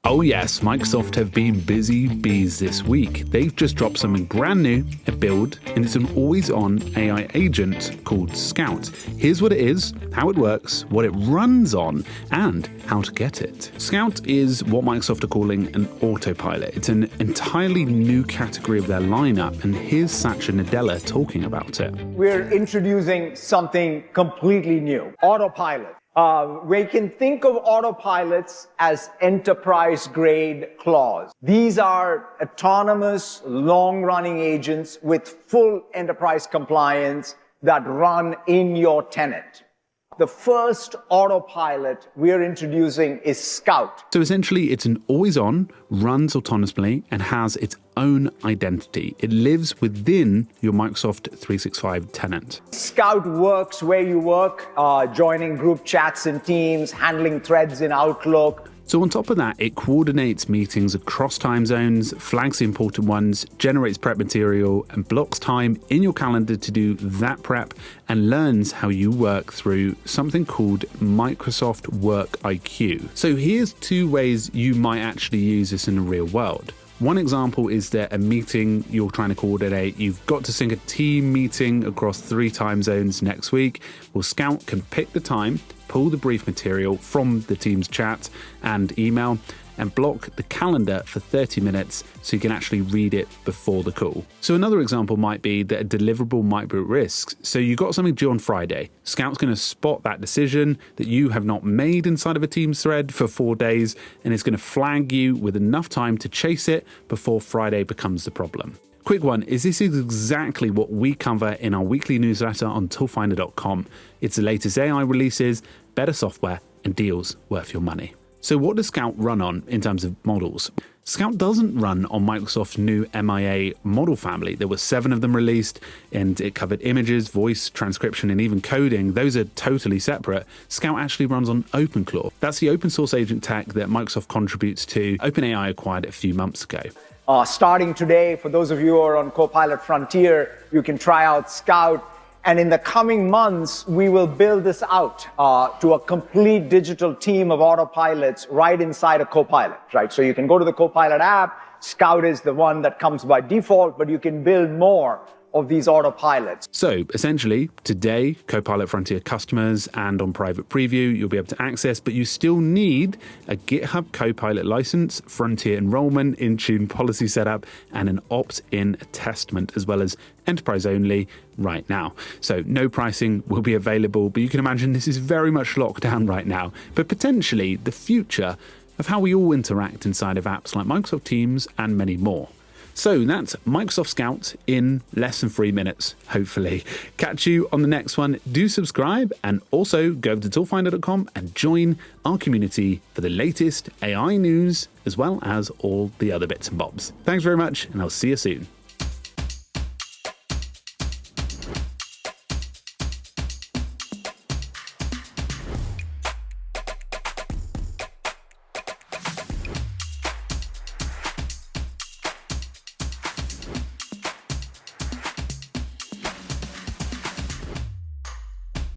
Oh yes, Microsoft have been busy bees this week. They've just dropped something brand new, a build, and it's an always-on AI agent called Scout. Here's what it is, how it works, what it runs on, and how to get it. Scout is what Microsoft are calling an autopilot. It's an entirely new category of their lineup, and here's Satya Nadella talking about it. We're introducing something completely new, autopilot. We can think of autopilots as enterprise-grade claws. These are autonomous, long-running agents with full enterprise compliance that run in your tenant. The first autopilot we're introducing is Scout. So essentially, it's an always-on, runs autonomously, and has its own identity. It lives within your Microsoft 365 tenant. Scout works where you work, joining group chats in Teams, handling threads in Outlook. So on top of that, it coordinates meetings across time zones, flags the important ones, generates prep material, and blocks time in your calendar to do that prep, and learns how you work through something called Microsoft Work IQ. So here's two ways you might actually use this in the real world. One example is that a meeting you're trying to coordinate, you've got to sync a team meeting across 3 time zones next week. Well, Scout can pick the time, pull the brief material from the team's chat and email, and block the calendar for 30 minutes so you can actually read it before the call. So another example might be that a deliverable might be at risk. So you got something due on Friday. Scout's going to spot that decision that you have not made inside of a Teams thread for 4 days, and it's going to flag you with enough time to chase it before Friday becomes the problem. Quick one is this is exactly what we cover in our weekly newsletter on toolfinder.com. It's the latest AI releases, better software, and deals worth your money. So what does Scout run on in terms of models? Scout doesn't run on Microsoft's new MIA model family. There were 7 of them released, and it covered images, voice, transcription, and even coding. Those are totally separate. Scout actually runs on OpenClaw. That's the open source agent tech that Microsoft contributes to. OpenAI acquired a few months ago. Starting today, for those of you who are on Copilot Frontier, you can try out Scout. And in the coming months, we will build this out to a complete digital team of autopilots right inside a Copilot, right? So you can go to the Copilot app. Scout is the one that comes by default, but you can build more of these autopilots. So essentially, today, Copilot Frontier customers and on private preview, you'll be able to access, but you still need a GitHub Copilot license, Frontier enrollment, Intune policy setup, and an opt-in attestment, as well as enterprise only right now. So no pricing will be available, but you can imagine this is very much locked down right now, but potentially the future of how we all interact inside of apps like Microsoft Teams and many more. So that's Microsoft Scout in less than 3 minutes, hopefully. Catch you on the next one. Do subscribe and also go over to toolfinder.com and join our community for the latest AI news as well as all the other bits and bobs. Thanks very much, and I'll see you soon.